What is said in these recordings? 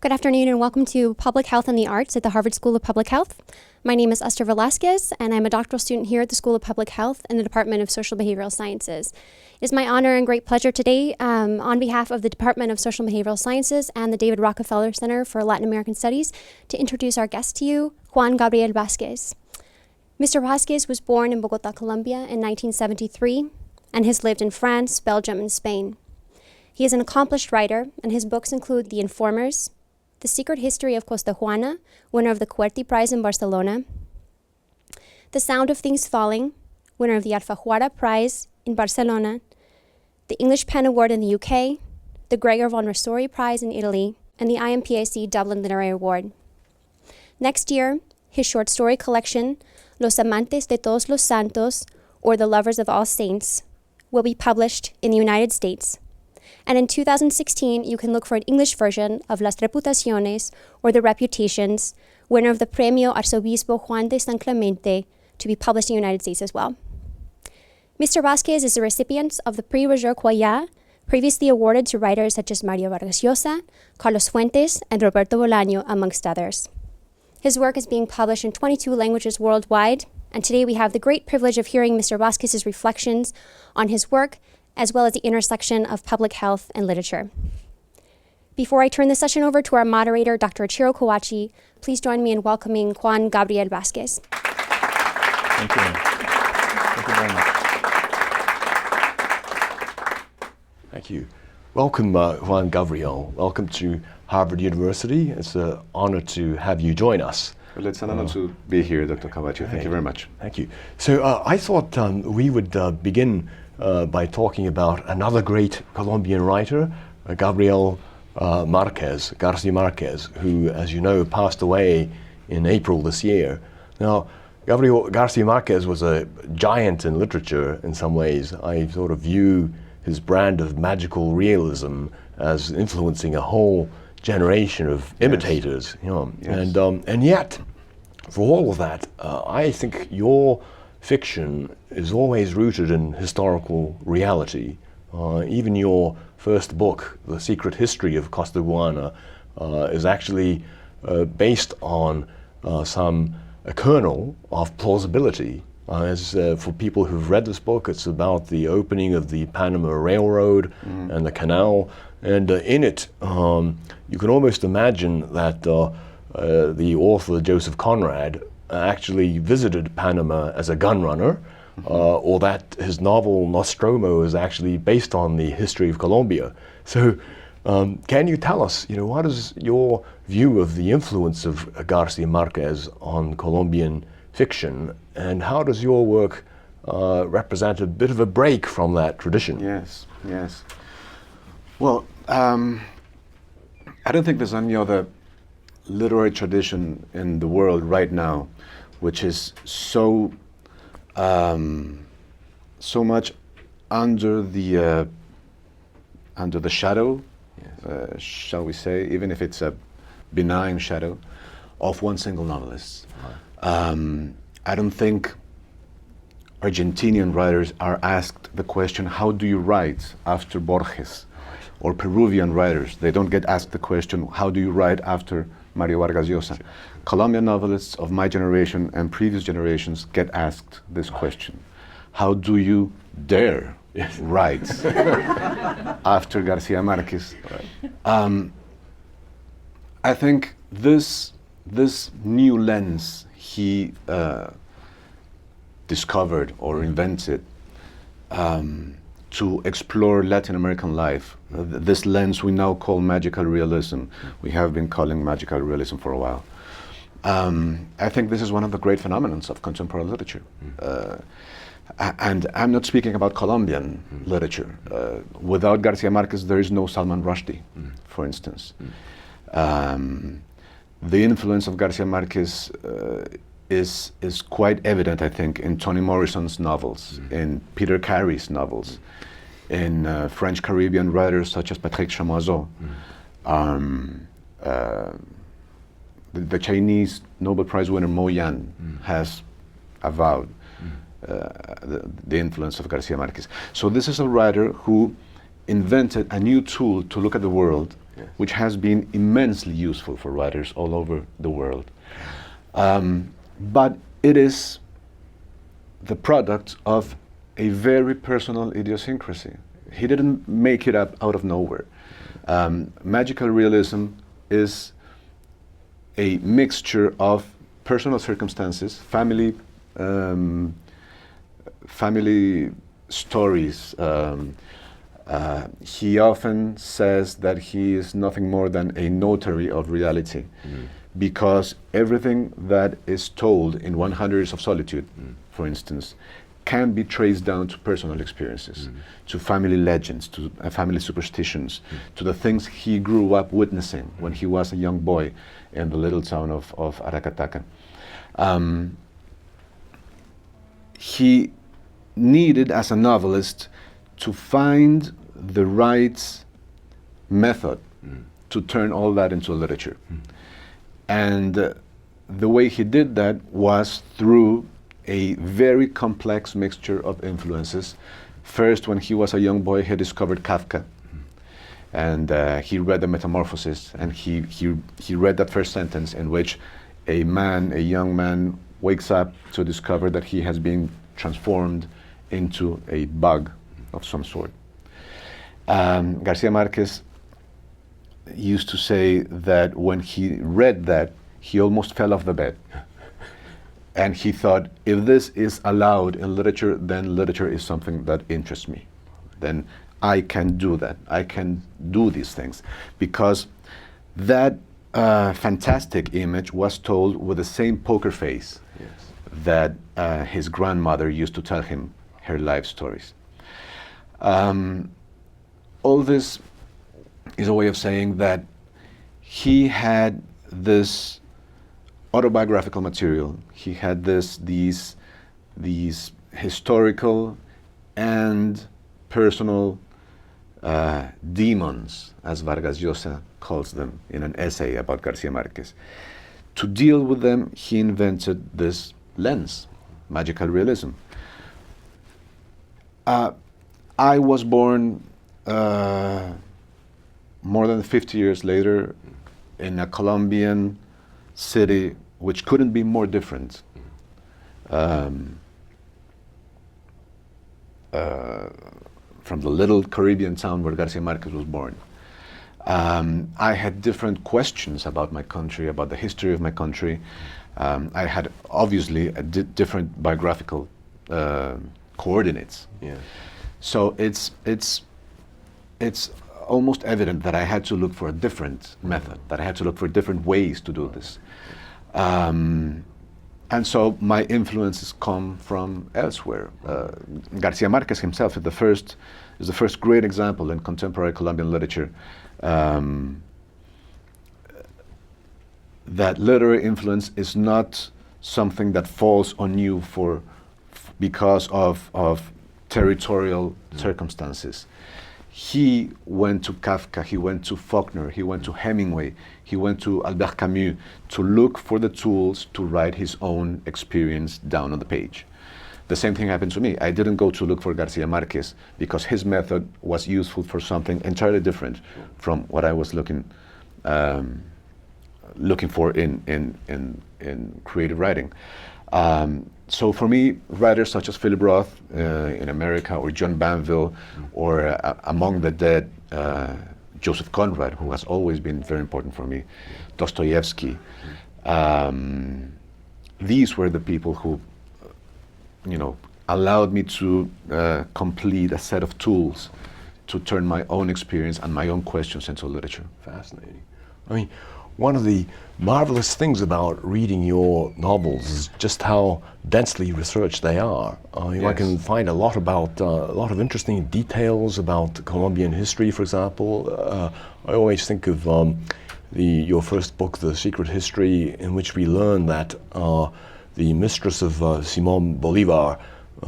Good afternoon and welcome to Public Health and the Arts at the Harvard School of Public Health. My name is Esther Velasquez and I'm a doctoral student here at the School of Public Health in the Department of Social Behavioral Sciences. It is my honor and great pleasure today on behalf of the Department of Social and Behavioral Sciences and the David Rockefeller Center for Latin American Studies to introduce our guest to you, Juan Gabriel Vásquez. Mr. Vásquez was born in Bogota, Colombia in 1973 and has lived in France, Belgium, and Spain. He is an accomplished writer and his books include The Informers, The Secret History of Costa Juana, winner of the Qwerty Prize in Barcelona, The Sound of Things Falling, winner of the Alfaguara Prize in Barcelona, the English Pen Award in the UK, the Gregor von Ristori Prize in Italy, and the IMPAC Dublin Literary Award. Next year, his short story collection, Los Amantes de Todos los Santos, or The Lovers of All Saints, will be published in the United States. And in 2016, you can look for an English version of Las Reputaciones, or The Reputations, winner of the Premio Arzobispo Juan de San Clemente, to be published in the United States as well. Mr. Vásquez is a recipient of the Prix Roger Coyat, previously awarded to writers such as Mario Vargas Llosa, Carlos Fuentes, and Roberto Bolaño, amongst others. His work is being published in 22 languages worldwide, and today we have the great privilege of hearing Mr. Vásquez's reflections on his work, as well as the intersection of public health and literature. Before I turn the session over to our moderator, Dr. Ichiro Kawachi, please join me in welcoming Juan Gabriel Vásquez. Thank you. Thank you very much. Thank you. Welcome, Juan Gabriel. Welcome to Harvard University. It's an honor to have you join us. Well, it's an honor to be here, Dr. Kawachi. Thank you very much. Thank you. So I thought we would begin by talking about another great Colombian writer, Gabriel Garcia Marquez, who, as you know, passed away in April this year. Now, Gabriel Garcia Marquez was a giant in literature in some ways. I sort of view his brand of magical realism as influencing a whole generation of imitators. You know, Yes. And yet, for all of that, I think your fiction is always rooted in historical reality. Even your first book, The Secret History of Costa Juana, is actually based on a kernel of plausibility. For people who've read this book, it's about the opening of the Panama Railroad and the canal. And in it, you can almost imagine that the author, Joseph Conrad, actually visited Panama as a gun runner, or that his novel Nostromo is actually based on the history of Colombia. So can you tell us, what is your view of the influence of Garcia Marquez on Colombian fiction, and how does your work represent a bit of a break from that tradition? Yes. Well, I don't think there's any other literary tradition in the world right now which is so much under the shadow, shall we say, even if it's a benign shadow, of one single novelist. I don't think Argentinian writers are asked the question, how do you write after Borges? Or Peruvian writers, they don't get asked the question, how do you write after Mario Vargas Llosa? Colombian novelists of my generation and previous generations get asked this question. How do you dare write after Garcia Marquez? I think this new lens he discovered or invented to explore Latin American life, this lens we now call magical realism. We have been calling magical realism for a while. I think this is one of the great phenomena of contemporary literature. And I'm not speaking about Colombian literature. Without Garcia Marquez, there is no Salman Rushdie, for instance. The influence of Garcia Marquez is quite evident, I think, in Toni Morrison's novels, in Peter Carey's novels, in French Caribbean writers such as Patrick Chamoiseau. The Chinese Nobel Prize winner Mo Yan has avowed the influence of Garcia Marquez. So this is a writer who invented a new tool to look at the world which has been immensely useful for writers all over the world. But it is the product of a very personal idiosyncrasy. He didn't make it up out of nowhere. Magical realism is a mixture of personal circumstances, family stories. He often says that he is nothing more than a notary of reality, because everything that is told in 100 Years of Solitude, for instance, can be traced down to personal experiences, to family legends, to family superstitions, to the things he grew up witnessing when he was a young boy in the little town of Aracataca. He needed, as a novelist, to find the right method to turn all that into literature. And the way he did that was through a very complex mixture of influences. First, when he was a young boy, he discovered Kafka. And he read the Metamorphosis, and he read that first sentence in which a young man, wakes up to discover that he has been transformed into a bug of some sort. Garcia Marquez used to say that when he read that, he almost fell off the bed. And he thought, if this is allowed in literature, then literature is something that interests me. Then I can do that. I can do these things. Because that fantastic image was told with the same poker face that his grandmother used to tell him her life stories. All this is a way of saying that he had this autobiographical material. He had these historical and personal demons, as Vargas Llosa calls them in an essay about Garcia Marquez. To deal with them, he invented this lens, magical realism. I was born more than 50 years later in a Colombian city which couldn't be more different from the little Caribbean town where Garcia Marquez was born. I had different questions about my country, about the history of my country. I had obviously different biographical coordinates. So it's almost evident that I had to look for a different method, that I had to look for different ways to do this. And so my influences come from elsewhere. Garcia Marquez himself is the first great example in contemporary Colombian literature that literary influence is not something that falls on you because of territorial circumstances. He went to Kafka, he went to Faulkner, he went to Hemingway, he went to Albert Camus to look for the tools to write his own experience down on the page. The same thing happened to me. I didn't go to look for Garcia Marquez because his method was useful for something entirely different from what I was looking for in creative writing. So for me, writers such as Philip Roth in America, or John Banville, or Among the Dead, Joseph Conrad, who has always been very important for me, Dostoevsky. These were the people who, allowed me to complete a set of tools to turn my own experience and my own questions into literature. Fascinating. I mean, one of the marvelous things about reading your novels is just how densely researched they are. I can find a lot of interesting details about Colombian history, for example. I always think of your first book, The Secret History, in which we learn that the mistress of Simón Bolívar,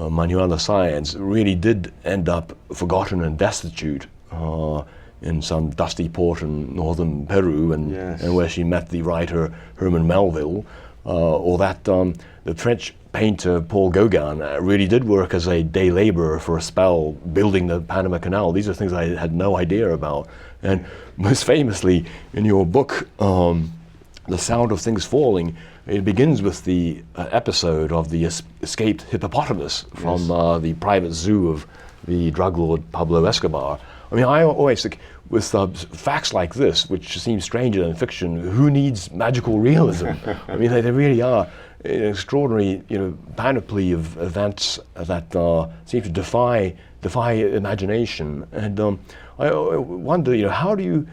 Manuela Sáenz, really did end up forgotten and destitute in some dusty port in northern Peru, and where she met the writer Herman Melville, or that the French painter Paul Gauguin really did work as a day laborer for a spell building the Panama Canal. These are things I had no idea about. And most famously, in your book, The Sound of Things Falling, it begins with the episode of the escaped hippopotamus from the private zoo of the drug lord Pablo Escobar. I mean, I always think with facts like this, which seem stranger than fiction, who needs magical realism? I mean, they really are an extraordinary, panoply of events that seem to defy imagination. And I wonder, how do you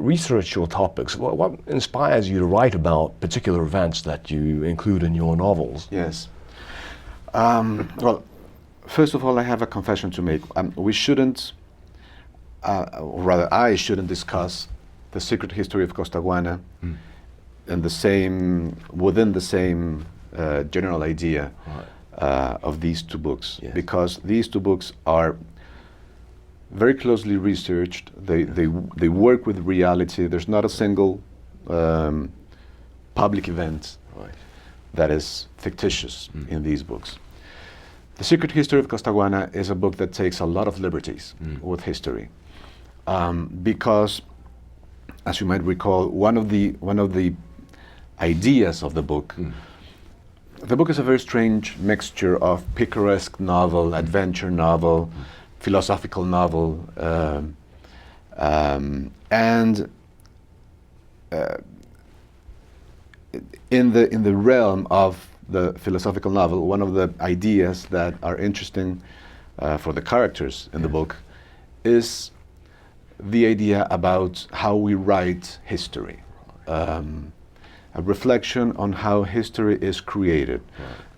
research your topics? What inspires you to write about particular events that you include in your novels? Yes. Well, first of all, I have a confession to make. We shouldn't, or rather, I shouldn't discuss the secret history of Costaguana and within the same general idea of these two books, because these two books are very closely researched. They work with reality. There's not a single public event that is fictitious in these books. The Secret History of Costaguana is a book that takes a lot of liberties with history, because, as you might recall, one of the ideas of the book. The book is a very strange mixture of picaresque novel, adventure novel, philosophical novel, and in the realm of the philosophical novel, one of the ideas that are interesting for the characters in the book is the idea about how we write history. A reflection on how history is created.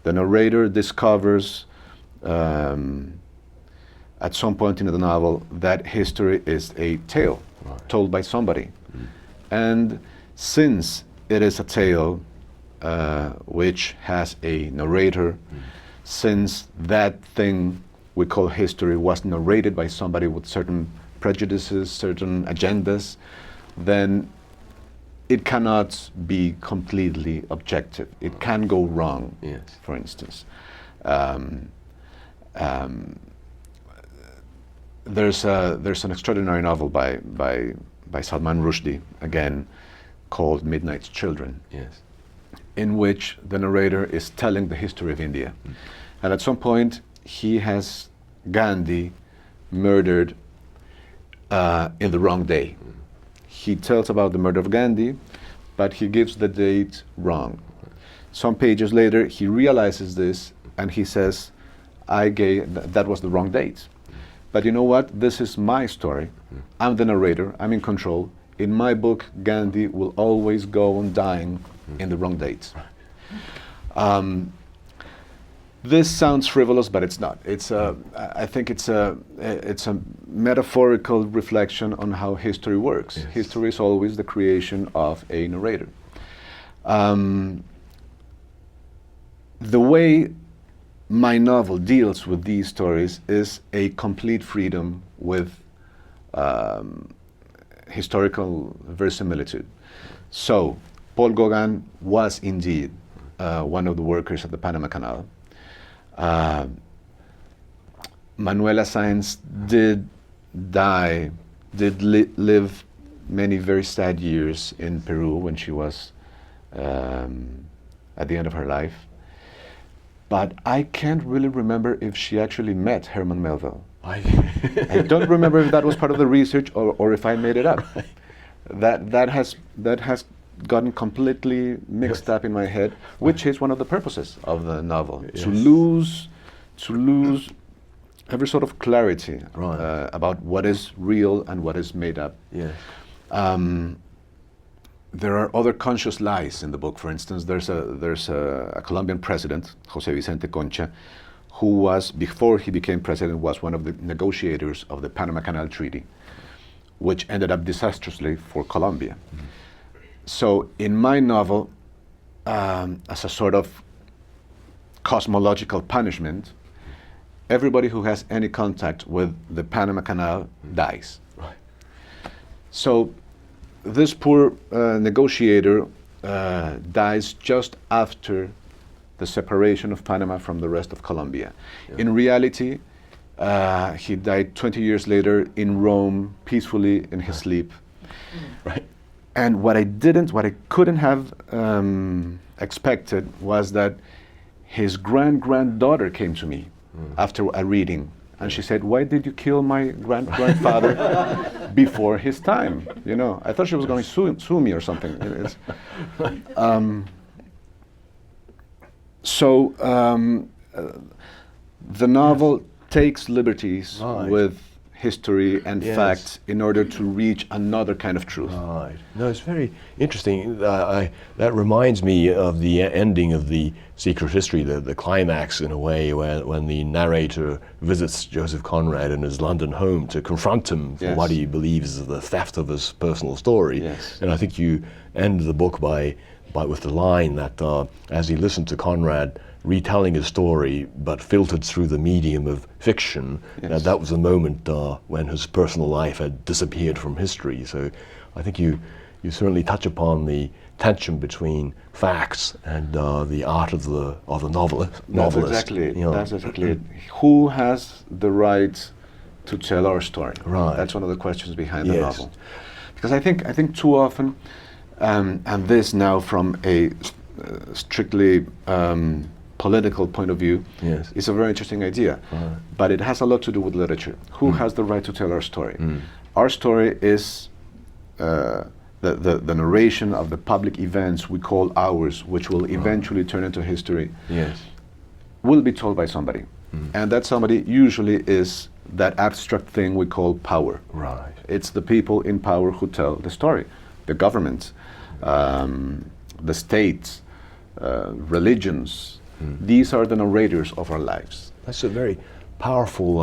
The narrator discovers at some point in the novel that history is a tale told by somebody. And since it is a tale which has a narrator, since that thing we call history was narrated by somebody with certain prejudices, certain agendas, then it cannot be completely objective. It can go wrong, for instance. There's an extraordinary novel by Salman Rushdie, again, called Midnight's Children, in which the narrator is telling the history of India. And at some point, he has Gandhi murdered in the wrong day. He tells about the murder of Gandhi, but he gives the date wrong. Some pages later, he realizes this, and he says, that was the wrong date. But you know what? This is my story. I'm the narrator. I'm in control. In my book, Gandhi will always go on dying in the wrong date. This sounds frivolous, but it's not. I think it's a metaphorical reflection on how history works. History is always the creation of a narrator. The way my novel deals with these stories is a complete freedom with historical verisimilitude. So, Paul Gauguin was indeed one of the workers at the Panama Canal. Manuela Sáenz did live many very sad years in Peru when she was at the end of her life. But I can't really remember if she actually met Herman Melville. I don't remember if that was part of the research or if I made it up. That has gotten completely mixed up in my head, which is one of the purposes of the novel, to lose every sort of clarity about what is real and what is made up. There are other conscious lies in the book. For instance, there's a Colombian president, José Vicente Concha, who was, before he became president, was one of the negotiators of the Panama Canal Treaty, which ended up disastrously for Colombia. So in my novel, as a sort of cosmological punishment, everybody who has any contact with the Panama Canal dies. So this poor negotiator dies just after the separation of Panama from the rest of Colombia. Yeah. In reality, he died 20 years later in Rome, peacefully in his sleep. Right. And what I couldn't have expected was that his granddaughter came to me after a reading, and she said, "Why did you kill my grandfather before his time?" You know, I thought she was going to sue me or something. The novel takes liberties with history and facts in order to reach another kind of truth. Right. No, it's very interesting. That reminds me of the ending of The Secret History, the climax in a way, when the narrator visits Joseph Conrad in his London home to confront him for what he believes is the theft of his personal story. Yes. And I think you end the book with the line that as he listened to Conrad retelling his story, but filtered through the medium of fiction, that was the moment when his personal life had disappeared from history. So I think you certainly touch upon the tension between facts and the art of the novelist. That's exactly it. That's exactly it. Who has the right to tell our story? Right. That's one of the questions behind the novel. Because I think too often, and this now from a strictly political point of view, is a very interesting idea. Right. But it has a lot to do with literature. Who has the right to tell our story? Our story is the narration of the public events we call ours, which will eventually turn into history, will be told by somebody. And that somebody usually is that abstract thing we call power. Right. It's the people in power who tell the story. The governments, the states, religions. These are the narrators of our lives. That's a very powerful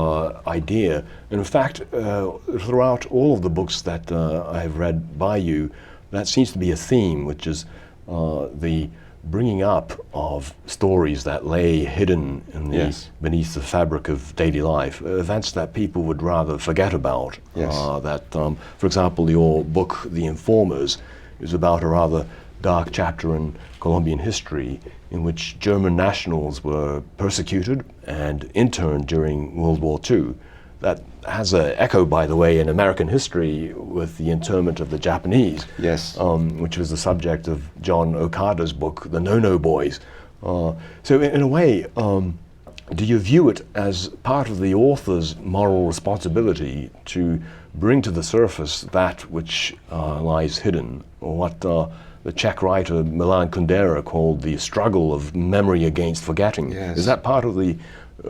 idea. And in fact, throughout all of the books that I have read by you, that seems to be a theme, which is the bringing up of stories that lay hidden in beneath the fabric of daily life, events that people would rather forget about. For example, your book, The Informers, is about a rather dark chapter in Colombian history in which German nationals were persecuted and interned during World War II. That has an echo, by the way, in American history with the internment of the Japanese, which was the subject of John Okada's book, The No-No Boys. So in a way, do you view it as part of the author's moral responsibility to bring to the surface that which lies hidden, or what the Czech writer Milan Kundera called the struggle of memory against forgetting? Is that part of the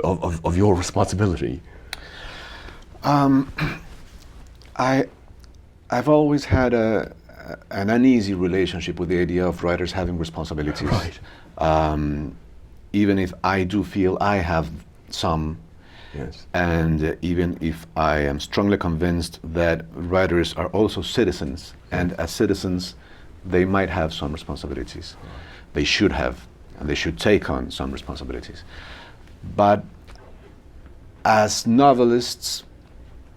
of your responsibility? I've always had an uneasy relationship with the idea of writers having responsibilities. Right. Even if I do feel I have some, and even if I am strongly convinced that writers are also citizens, and as citizens, they might have some responsibilities. They should have, and they should take on some responsibilities. But as novelists,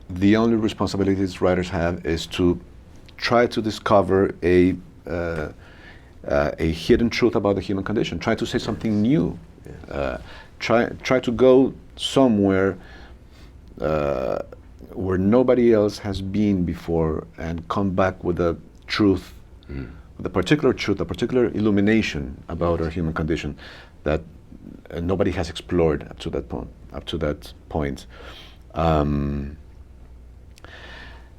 the only responsibilities writers have is to try to discover a hidden truth about the human condition. Try to say something new. Try to go somewhere where nobody else has been before, and come back with a truth, the particular truth, the particular illumination about our human condition that nobody has explored up to that point.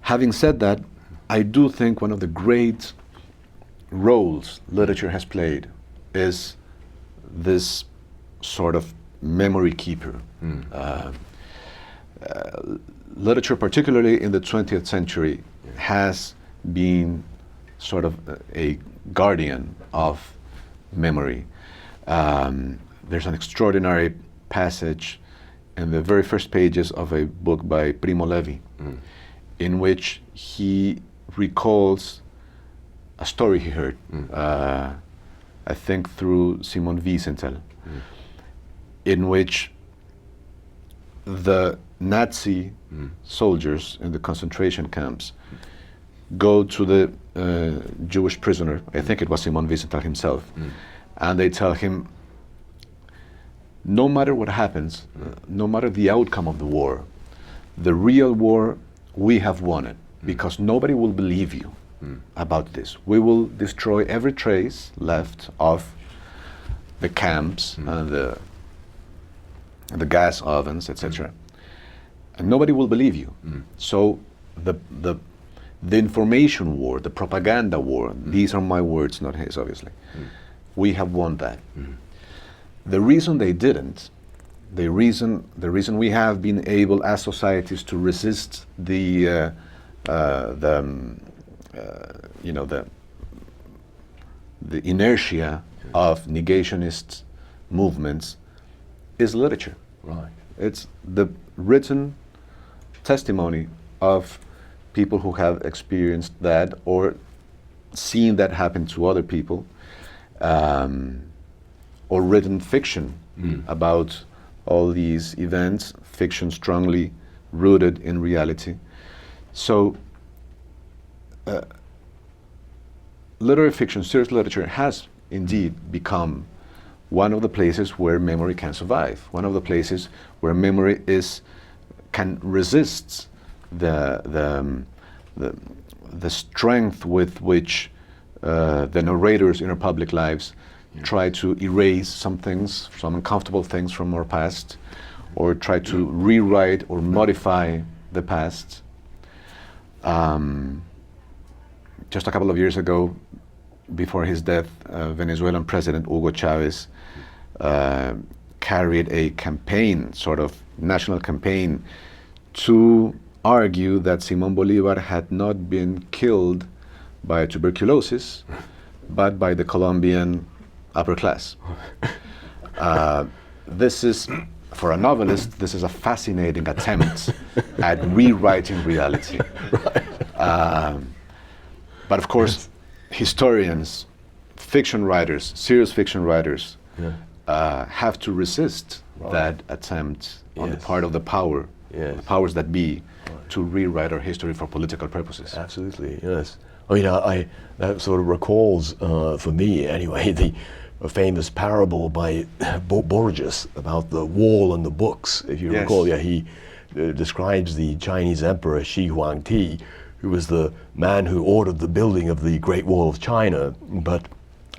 Having said that, I do think one of the great roles literature has played is this sort of memory keeper. Literature, particularly in the 20th century, has been sort of a guardian of memory. There's an extraordinary passage in the very first pages of a book by Primo Levi, in which he recalls a story he heard, I think through Simon Wiesenthal, in which the Nazi soldiers in the concentration camps go to the Jewish prisoner, I think it was Simon Wiesenthal himself, and they tell him, no matter what happens, no matter the outcome of the war, the real war, we have won it, because nobody will believe you about this. We will destroy every trace left of the camps and the gas ovens, etc. And nobody will believe you. So the information war, the propaganda war, these are my words, not his, obviously. We have won that. The reason they didn't, the reason we have been able as societies to resist the inertia of negationist movements is literature. Right. It's the written testimony of people who have experienced that or seen that happen to other people, or written fiction about all these events, fiction strongly rooted in reality. So literary fiction, serious literature, has indeed become one of the places where memory can survive, one of the places where memory can resist the strength with which the narrators in our public lives try to erase some things, some uncomfortable things from our past, or try to rewrite or modify the past. Just a couple of years ago, before his death, Venezuelan President Hugo Chavez carried a campaign, sort of national campaign, to argue that Simón Bolívar had not been killed by tuberculosis, but by the Colombian upper class. This is, for a novelist, this is a fascinating attempt at rewriting reality. But of course, historians, fiction writers, serious fiction writers, have to resist that attempt on the part of the powers that be, to rewrite our history for political purposes. Absolutely, yes. I mean, that sort of recalls, for me anyway, the famous parable by Borges about the wall and the books. If you recall, he describes the Chinese emperor Shi Huangdi, who was the man who ordered the building of the Great Wall of China, but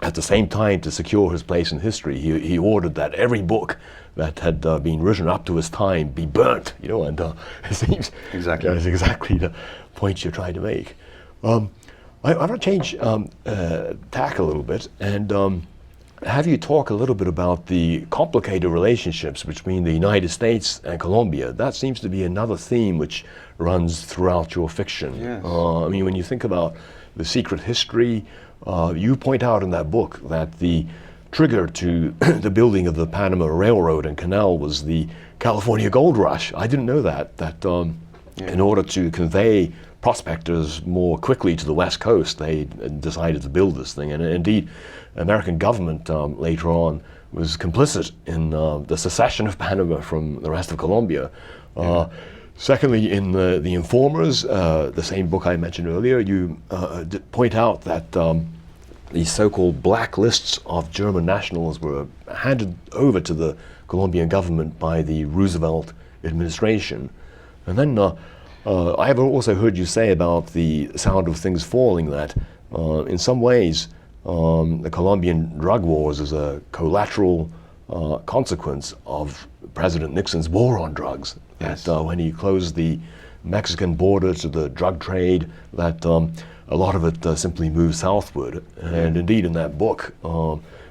at the same time, to secure his place in history, he ordered that every book that had been written up to his time be burnt, and it seems that's exactly the point you're trying to make. I want to change tack a little bit and have you talk a little bit about the complicated relationships between the United States and Colombia. That seems to be another theme which runs throughout your fiction. Yes. I mean, when you think about the secret history, you point out in that book that the trigger to the building of the Panama Railroad and Canal was the California Gold Rush. I didn't know that in order to convey prospectors more quickly to the West Coast, they decided to build this thing. And indeed, American government later on was complicit in the secession of Panama from the rest of Colombia. Secondly, in the Informers, the same book I mentioned earlier, you point out that these so-called black lists of German nationals were handed over to the Colombian government by the Roosevelt administration. And then I have also heard you say about the Sound of Things Falling that in some ways the Colombian drug wars is a collateral consequence of President Nixon's war on drugs. Yes. That when he closed the Mexican border to the drug trade, that a lot of it simply moved southward. And indeed in that book,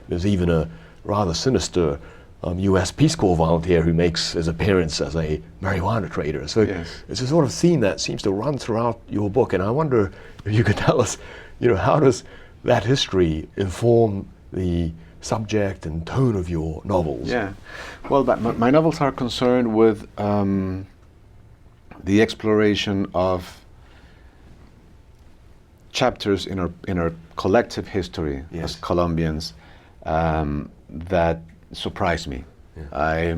there's even a rather sinister U.S. Peace Corps volunteer who makes his appearance as a marijuana trader. So it's a sort of theme that seems to run throughout your book. And I wonder if you could tell us, how does that history inform the subject and tone of your novels? Yeah, well, my novels are concerned with the exploration of chapters in our collective history as Colombians that surprise me. I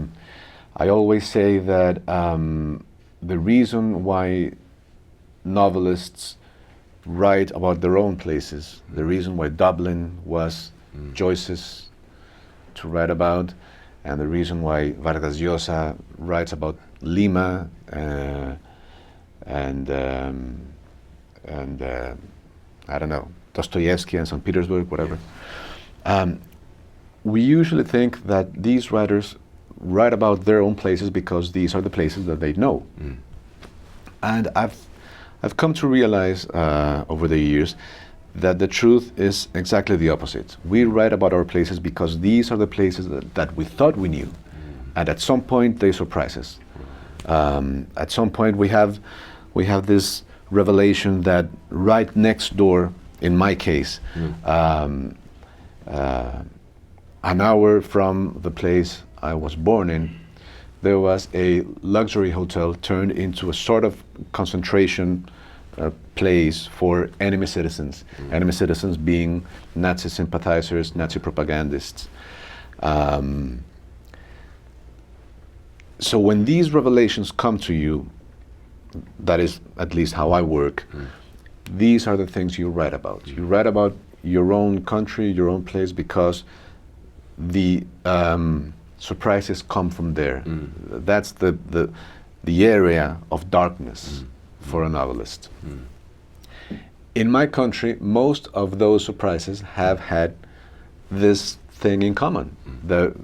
always say that the reason why novelists write about their own places. The reason why Dublin was Joyce's to write about, and the reason why Vargas Llosa writes about Lima and I don't know, Dostoevsky and St. Petersburg, whatever. We usually think that these writers write about their own places because these are the places that they know. And I've come to realize over the years that the truth is exactly the opposite. We write about our places because these are the places that we thought we knew. And at some point they surprise us. At some point we have this revelation that right next door, in my case, an hour from the place I was born in, there was a luxury hotel turned into a sort of concentration place for enemy citizens. Enemy citizens being Nazi sympathizers, Nazi propagandists. So when these revelations come to you, that is at least how I work, these are the things you write about. You write about your own country, your own place, because the surprises come from there. That's the area of darkness for a novelist. In my country, most of those surprises have had this thing in common. The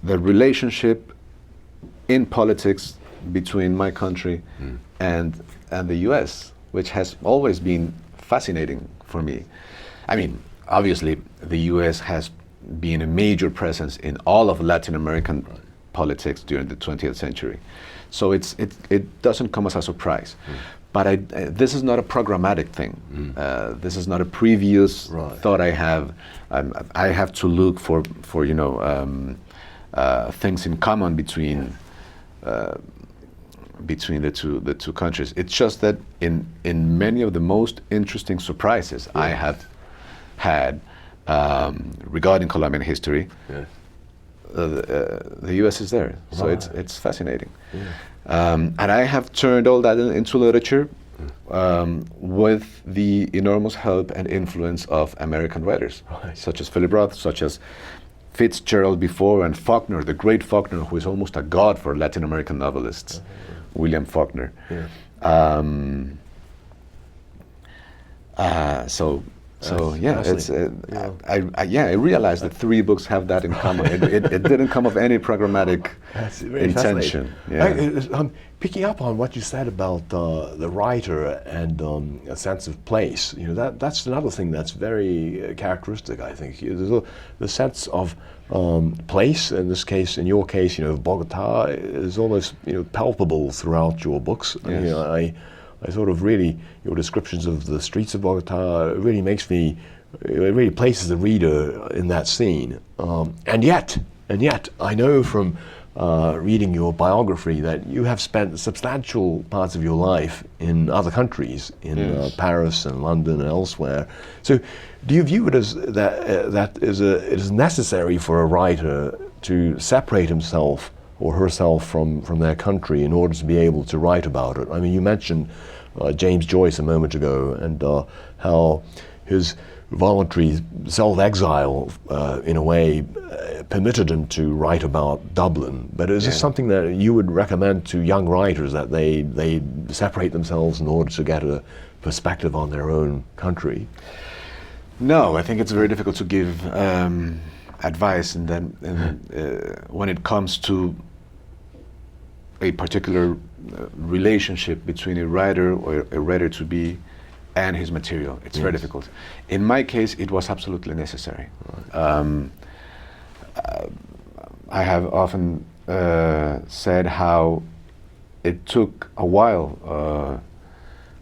relationship in politics between my country and the US, which has always been fascinating for me. I mean, obviously, the US has been a major presence in all of Latin American politics during the 20th century. So it doesn't come as a surprise. But this is not a programmatic thing. This is not a previous thought I have. I have to look for things in common between the two countries. It's just that in many of the most interesting surprises I have had regarding Colombian history, the U.S. is there. So it's fascinating. And I have turned all that into literature with the enormous help and influence of American writers, such as Philip Roth, such as Fitzgerald before, and Faulkner, the great Faulkner, who is almost a god for Latin American novelists, William Faulkner. I realized that 3 books have that in common. It didn't come of any programmatic intention. Picking up on what you said about the writer and a sense of place, that's another thing that's very characteristic, I think. There's the sense of place. In this case, in your case, Bogota is almost palpable throughout your books. Yes. I sort of really, your descriptions of the streets of Bogota really it really places the reader in that scene. And yet, I know from reading your biography that you have spent substantial parts of your life in other countries, in Paris and London and elsewhere. So do you view it as that it is necessary for a writer to separate himself or herself from their country in order to be able to write about it? I mean, you mentioned James Joyce a moment ago, and how his voluntary self-exile, in a way, permitted him to write about Dublin. But is this something that you would recommend to young writers, that they separate themselves in order to get a perspective on their own country? No, I think it's very difficult to give advice, and then when it comes to a particular relationship between a writer or a writer-to-be and his material. It's very difficult. In my case, it was absolutely necessary. I have often said how it took a while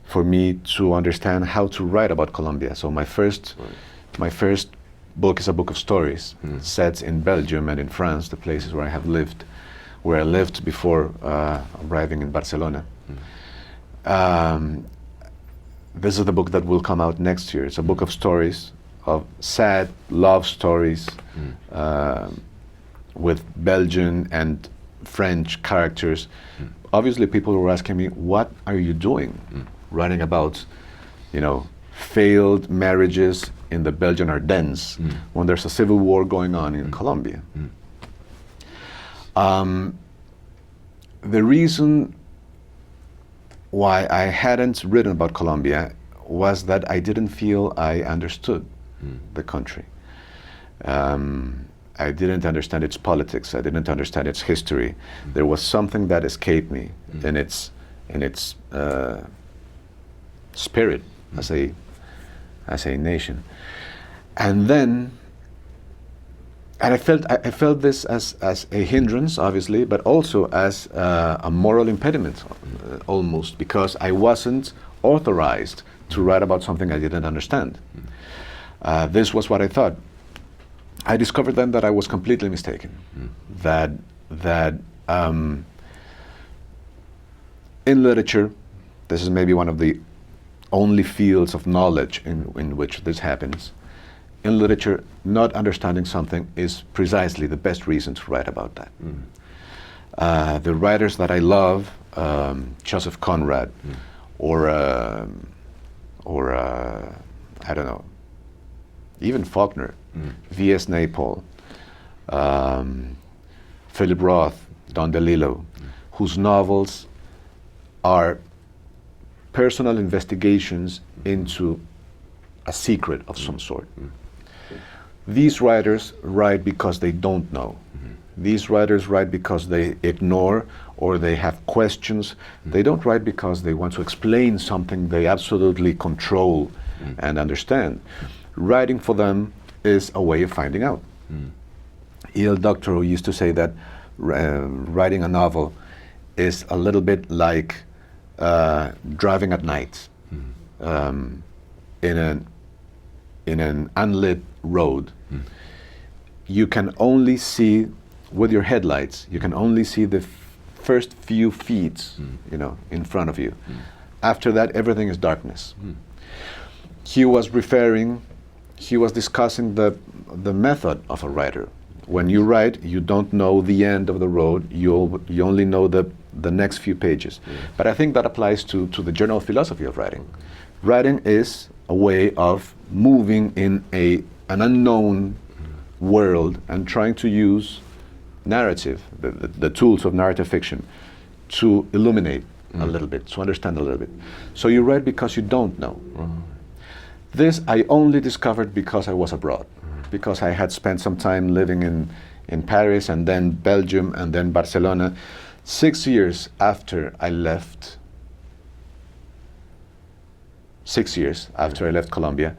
for me to understand how to write about Colombia. So my first book is a book of stories set in Belgium and in France, the places where I lived before arriving in Barcelona. This is the book that will come out next year. It's a book of stories, of sad love stories, with Belgian and French characters. Obviously, people were asking me, what are you doing? writing about, failed marriages in the Belgian Ardennes when there's a civil war going on in Colombia. The reason why I hadn't written about Colombia was that I didn't feel I understood the country. I didn't understand its politics. I didn't understand its history. There was something that escaped me in its spirit as a nation. And I felt this as a hindrance, obviously, but also as a moral impediment, almost, because I wasn't authorized to write about something I didn't understand. This was what I thought. I discovered then that I was completely mistaken. That in literature, this is maybe one of the only fields of knowledge in which this happens. In literature, not understanding something is precisely the best reason to write about that. The writers that I love, Joseph Conrad, or I don't know, even Faulkner, V.S. Naipaul, Philip Roth, Don DeLillo, whose novels are personal investigations into a secret of some sort. These writers write because they don't know. These writers write because they ignore or they have questions. They don't write because they want to explain something they absolutely control and understand. Writing for them is a way of finding out. E.L. Doctorow used to say that writing a novel is a little bit like driving at night in an unlit road. You can only see with your headlights. You can only see the first few feet, in front of you. After that, everything is darkness. He was discussing the method of a writer. When you write, you don't know the end of the road. You only know the next few pages. But I think that applies to the general philosophy of writing. Writing is a way of moving in an unknown world and trying to use narrative, the tools of narrative fiction, to illuminate a little bit, to understand a little bit. So you write because you don't know. This I only discovered because I was abroad, because I had spent some time living in Paris and then Belgium and then Barcelona. 6 years after I left, 6 years after I left Colombia,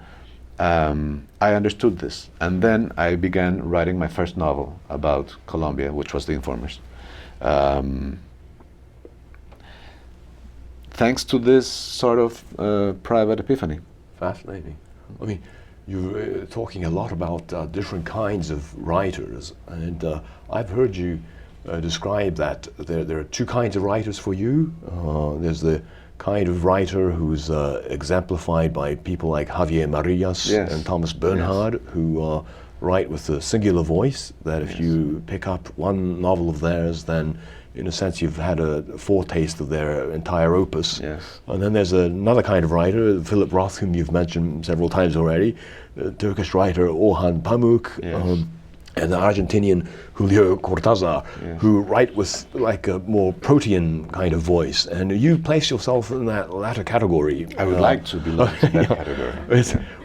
I understood this. And then I began writing my first novel about Colombia, which was The Informers. Thanks to this sort of private epiphany. Fascinating. I mean, you're talking a lot about different kinds of writers, and I've heard you describe that there are two kinds of writers for you. There's the kind of writer who's exemplified by people like Javier Marías and Thomas Bernhard, who write with a singular voice, that if you pick up one novel of theirs, then in a sense you've had a foretaste of their entire opus. And then there's another kind of writer, Philip Roth, whom you've mentioned several times already, Turkish writer Orhan Pamuk, and the Argentinian Julio Cortázar, who write with like a more protean kind of voice. And you place yourself in that latter category. I would like to belong to that category.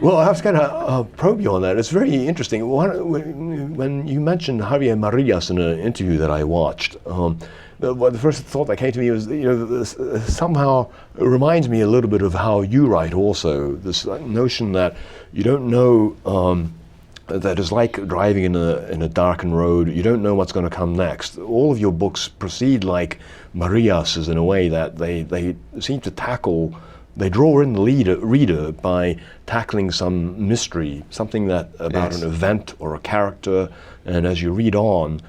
Well, I was going to probe you on that. It's very interesting. When you mentioned Javier Marías in an interview that I watched, the first thought that came to me was, this somehow reminds me a little bit of how you write also. This notion that you don't know, that is like driving in a darkened road. You don't know what's going to come next. All of your books proceed like Marías, in a way that they seem to they draw in the reader by tackling some mystery, something that about an event or a character, and as you read on,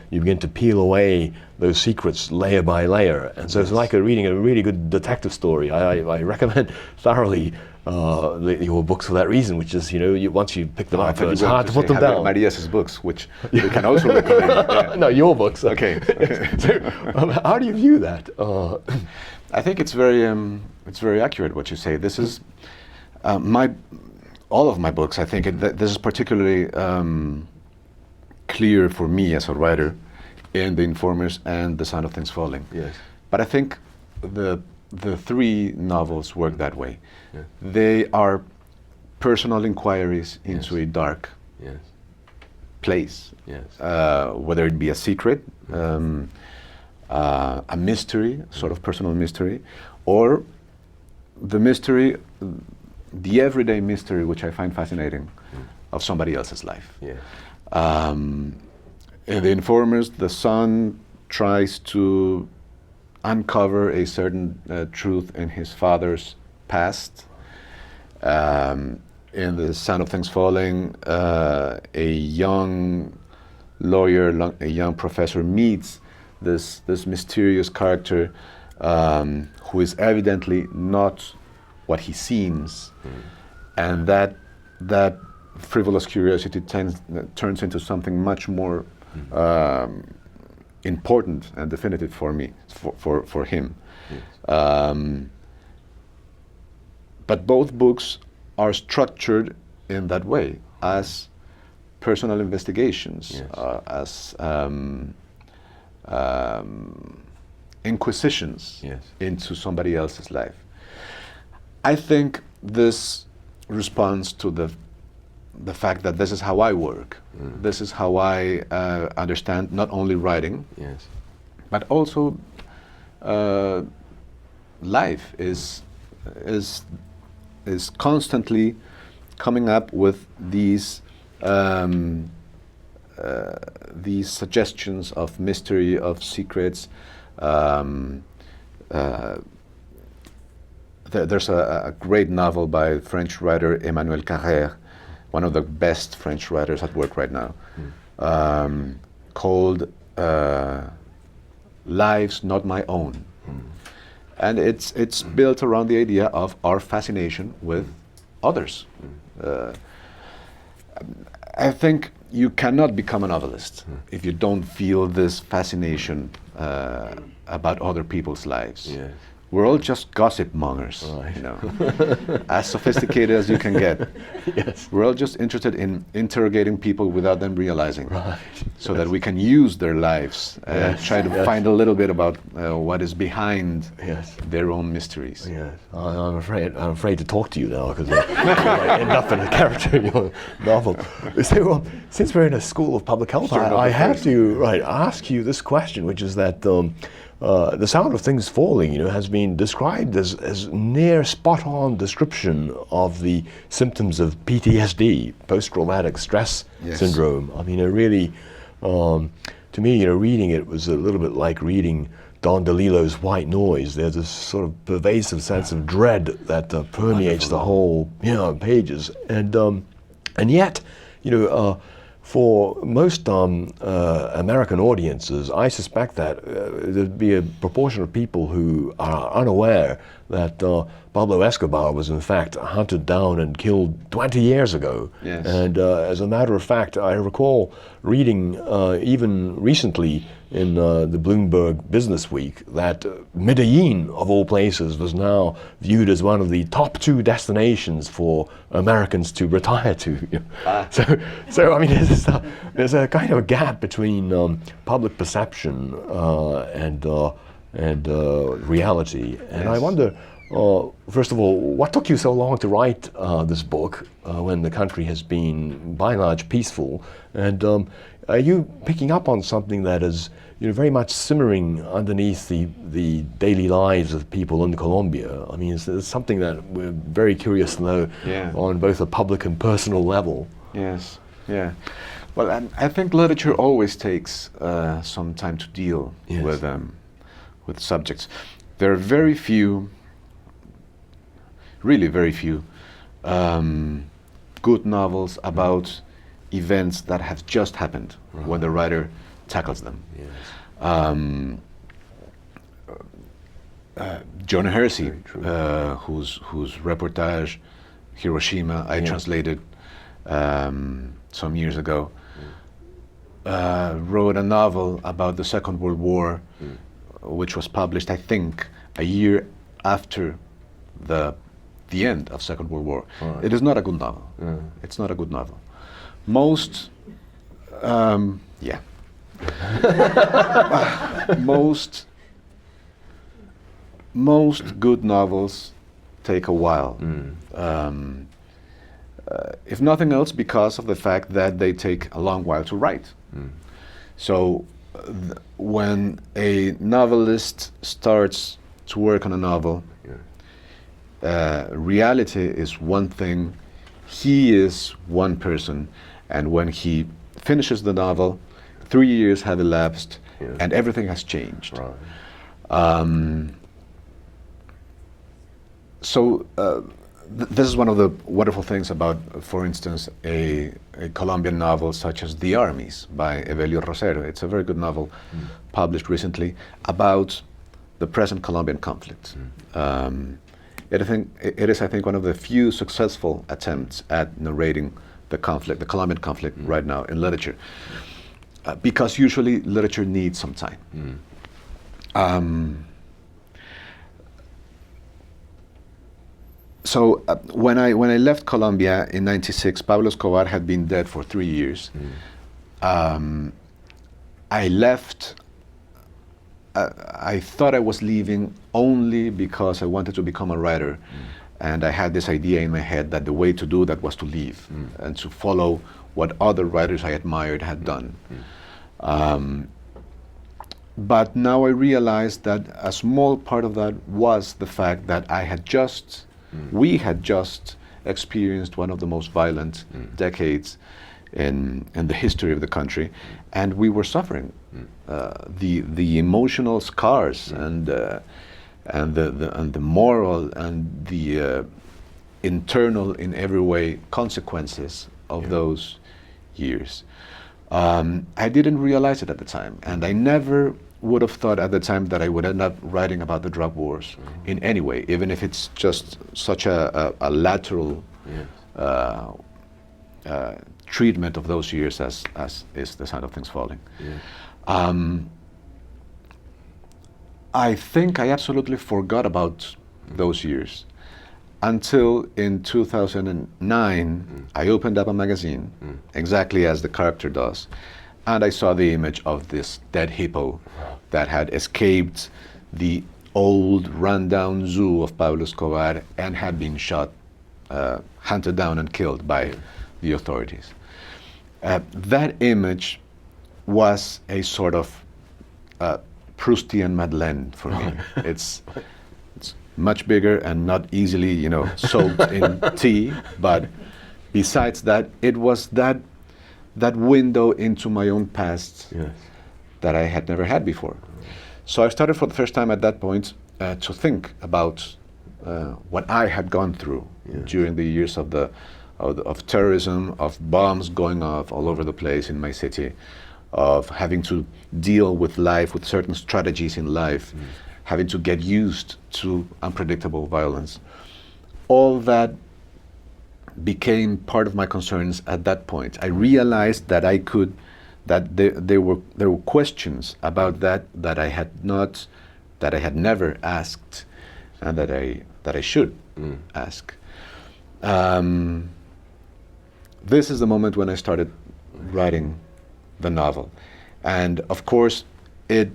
you begin to peel away those secrets layer by layer. And so it's like reading a really good detective story. I recommend thoroughly your books for that reason, which is, once you pick them up, it's hard to put them down. Maria's books, which we can also recommend. Yeah. No, your books. Okay. So, how do you view that? I think it's very accurate what you say. This is all of my books. I think this is particularly clear for me as a writer in The Informers and The Sound of Things Falling. Yes. But I think the three novels work that way. Yeah. They are personal inquiries into a dark place. Yes. Whether it be a secret, a mystery, sort of personal mystery, or the mystery, the everyday mystery, which I find fascinating, of somebody else's life. Yeah. In The Informers, the son tries to uncover a certain truth in his father's past. In The Sound of Things Falling, a young lawyer, a young professor meets this mysterious character who is evidently not what he seems, and that frivolous curiosity turns into something much more important and definitive for me, for him. Yes. But both books are structured in that way, as personal investigations, as inquisitions into somebody else's life. I think this responds to the fact that this is how I work. This is how I understand not only writing, but also life is constantly coming up with these suggestions of mystery, of secrets. There's a great novel by French writer Emmanuel Carrère, one of the best French writers at work right now, called Lives Not My Own. And it's built around the idea of our fascination with others. I think you cannot become a novelist if you don't feel this fascination about other people's lives. Yes. We're all just gossip mongers, as sophisticated as you can get. Yes. We're all just interested in interrogating people without them realizing, so that we can use their lives and try to find a little bit about what is behind their own mysteries. Yes. I'm afraid to talk to you now, because I end up in a character in your novel. So, since we're in a school of public health, I have to ask you this question, which is that. The Sound of Things Falling, has been described as near spot-on description of the symptoms of PTSD, post-traumatic stress syndrome. I mean, it really, to me, reading it was a little bit like reading Don DeLillo's White Noise. There's this sort of pervasive sense of dread that permeates the whole, pages, and yet, for most American audiences, I suspect that there'd be a proportion of people who are unaware that Pablo Escobar was in fact hunted down and killed 20 years ago. Yes. And as a matter of fact, I recall reading even recently in the Bloomberg Business Week that Medellin, of all places, was now viewed as one of the top 2 destinations for Americans to retire to. So I mean, there's a kind of a gap between public perception and reality. And I wonder, first of all, what took you so long to write this book when the country has been, by and large, peaceful? And are you picking up on something that is very much simmering underneath the daily lives of people in Colombia? I mean, it's something that we're very curious to know on both a public and personal level. Yes, yeah. Well, I think literature always takes some time to deal with subjects. There are very few, really very few, good novels about events that have just happened when the writer tackles them. Yes. John Hersey, whose reportage Hiroshima. I translated some years ago. Wrote a novel about the Second World War, which was published, I think, a year after the end of Second World War. Right. It is not a good novel. It's not a good novel. Most, most good novels take a while. If nothing else, because of the fact that they take a long while to write. So when a novelist starts to work on a novel, reality is one thing, he is one person, and when he finishes the novel, 3 years have elapsed, and everything has changed. Right. This is one of the wonderful things about, for instance, a Colombian novel such as The Armies by Evelio Rosero. It's a very good novel, published recently, about the present Colombian conflict. It is, I think, one of the few successful attempts at narrating the conflict, the Colombian conflict right now in literature, because usually literature needs some time. So when I left Colombia in '96, Pablo Escobar had been dead for 3 years. I left. I thought I was leaving only because I wanted to become a writer, and I had this idea in my head that the way to do that was to leave and to follow what other writers I admired had done. But now I realized that a small part of that was the fact that we had just experienced one of the most violent decades in the history of the country, and we were suffering the emotional scars and the moral and the internal, in every way, consequences of those years. I didn't realize it at the time, and I never would have thought at the time that I would end up writing about the drug wars in any way, even if it's just such a lateral treatment of those years as is The Sound of Things Falling. I think I absolutely forgot about those years until in 2009 I opened up a magazine, exactly as the character does, and I saw the image of this dead hippo that had escaped the old rundown zoo of Pablo Escobar and had been shot, hunted down and killed by the authorities. That image was a sort of Proustian Madeleine for me. It's much bigger and not easily, soaked in tea, but besides that, it was that window into my own past that I had never had before. So I started for the first time at that point to think about what I had gone through during the years of terrorism, of bombs going off all over the place in my city, of having to deal with life, with certain strategies in life, having to get used to unpredictable violence. All that became part of my concerns at that point. I realized that there were questions about that I had never asked, and that I should ask. This is the moment when I started writing the novel, and of course, it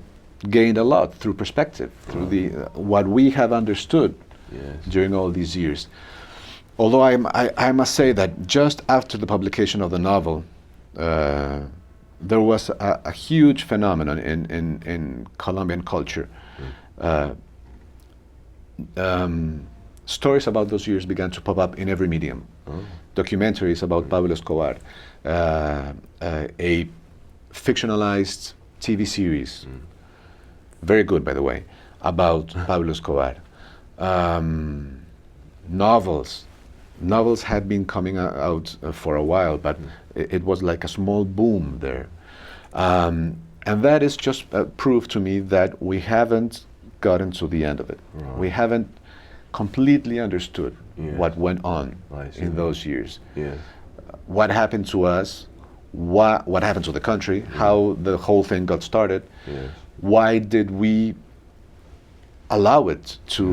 gained a lot through perspective, through what we have understood during all these years. Although I must say that just after the publication of the novel, there was a huge phenomenon in Colombian culture. Stories about those years began to pop up in every medium. Documentaries about Pablo Escobar, a fictionalized TV series, very good, by the way, about Pablo Escobar. Novels had been coming out for a while, but it was like a small boom there. And that is just proof to me that we haven't gotten to the end of it. Right. We haven't completely understood Yes. what went on I see. in those years. Yes. What happened to us, what happened to the country, how the whole thing got started, Yes. why did we allow it to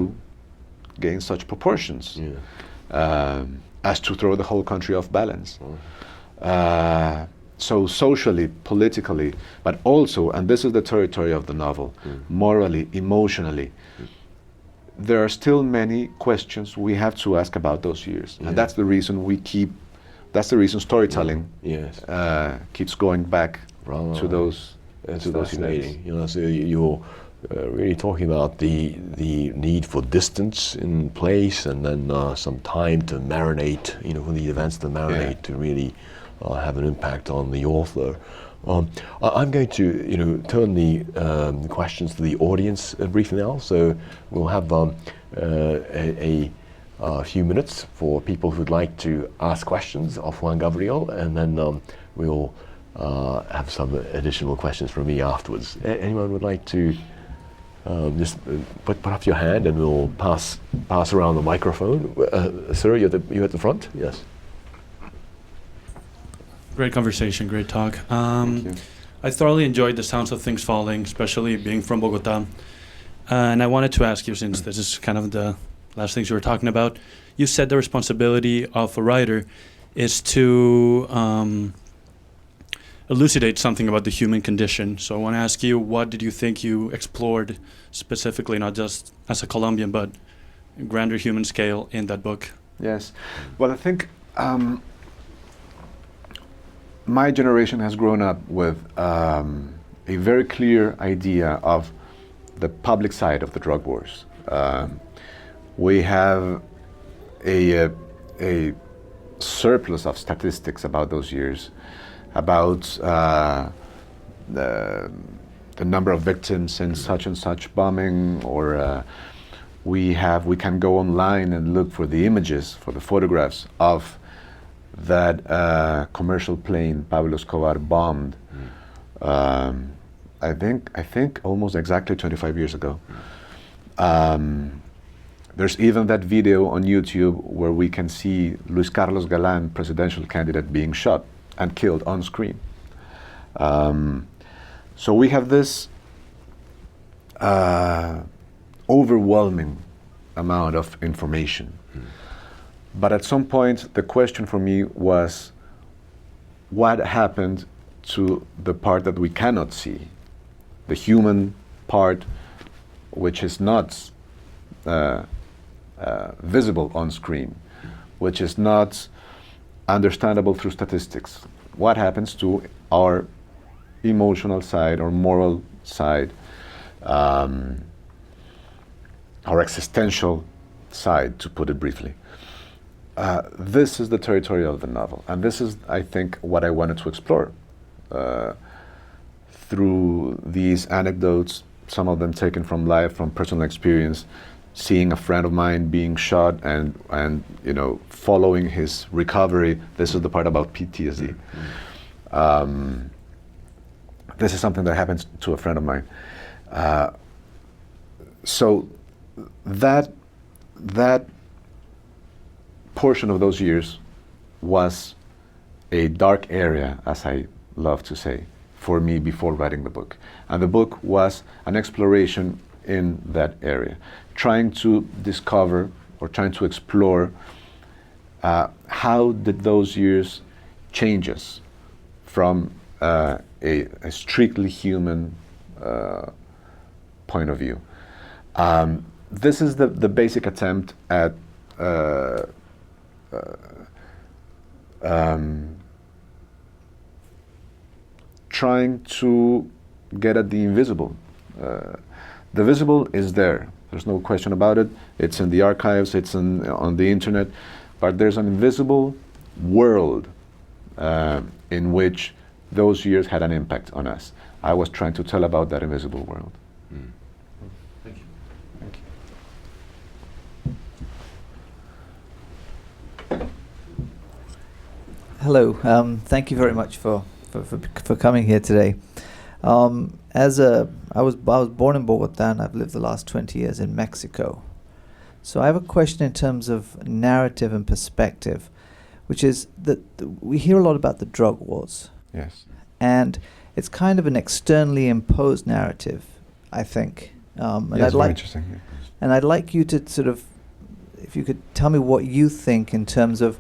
gain such proportions Yeah. as to throw the whole country off balance. So socially, politically, but also, and this is the territory of the novel, morally, emotionally, there are still many questions we have to ask about those years. Yeah. And that's the reason that's the reason storytelling Yes. keeps going back Right. to those That's to those fascinating. events. You know, so you're really talking about the need for distance in place, and then some time to marinate. You know, for the events to marinate to really have an impact on the author. I'm going to, turn the questions to the audience briefly now. So we'll have a few minutes for people who'd like to ask questions of Juan Gabriel, and then we'll have some additional questions from me afterwards. Anyone would like to just put up your hand, and we'll pass around the microphone. Sir, you're at the front. Yes. Great conversation, great talk. Thank you. I thoroughly enjoyed the sounds of things falling, especially being from Bogota. And I wanted to ask you, since this is kind of the last things you were talking about, you said the responsibility of a writer is to elucidate something about the human condition. So I want to ask you, what did you think you explored specifically, not just as a Colombian, but grander human scale in that book? Yes. Well, I think my generation has grown up with a very clear idea of the public side of the drug wars. We have a surplus of statistics about those years, about the number of victims in such and such bombing, or we can go online and look for the images, for the photographs of that commercial plane Pablo Escobar bombed. I think almost exactly 25 years ago. There's even that video on YouTube where we can see Luis Carlos Galán, presidential candidate, being shot and killed on screen. So we have this overwhelming amount of information. But at some point, the question for me was, what happened to the part that we cannot see? The human part, which is not visible on screen, which is not understandable through statistics. What happens to our emotional side or moral side, our existential side, to put it briefly? This is the territory of the novel, and this is, I think, what I wanted to explore through these anecdotes, some of them taken from life, from personal experience, seeing a friend of mine being shot and following his recovery. This is the part about PTSD. This is something that happened to a friend of mine. So that portion of those years was a dark area, as I love to say, for me before writing the book. And the book was an exploration in that area, trying to discover or trying to explore how did those years change us from a strictly human point of view. This is the basic attempt at trying to get at the invisible. The visible is there. There's no question about it. It's in the archives, it's on the internet, but there's an invisible world in which those years had an impact on us. I was trying to tell about that invisible world. Thank you. Thank you. Hello. Thank you very much for coming here today. I was born in Bogota, and I've lived the last 20 years in Mexico. So I have a question in terms of narrative and perspective, which is that we hear a lot about the drug wars, Yes. and it's kind of an externally imposed narrative, I think. And Yes, I'd very like, interesting. Yeah. and I'd like you to sort of, if you could tell me what you think in terms of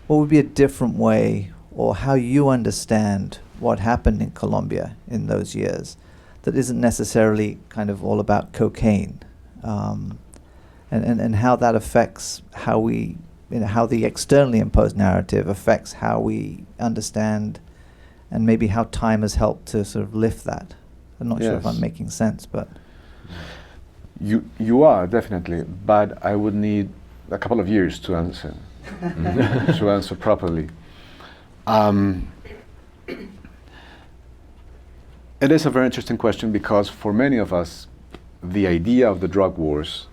what would be a different way, or how you understand what happened in Colombia in those years, that isn't necessarily kind of all about cocaine, and how that affects how we, how the externally imposed narrative affects how we understand, and maybe how time has helped to sort of lift that. I'm not sure if Yes. I'm making sense, but You are definitely, but I would need a couple of years to answer to answer properly. It is a very interesting question because for many of us, the idea of the drug wars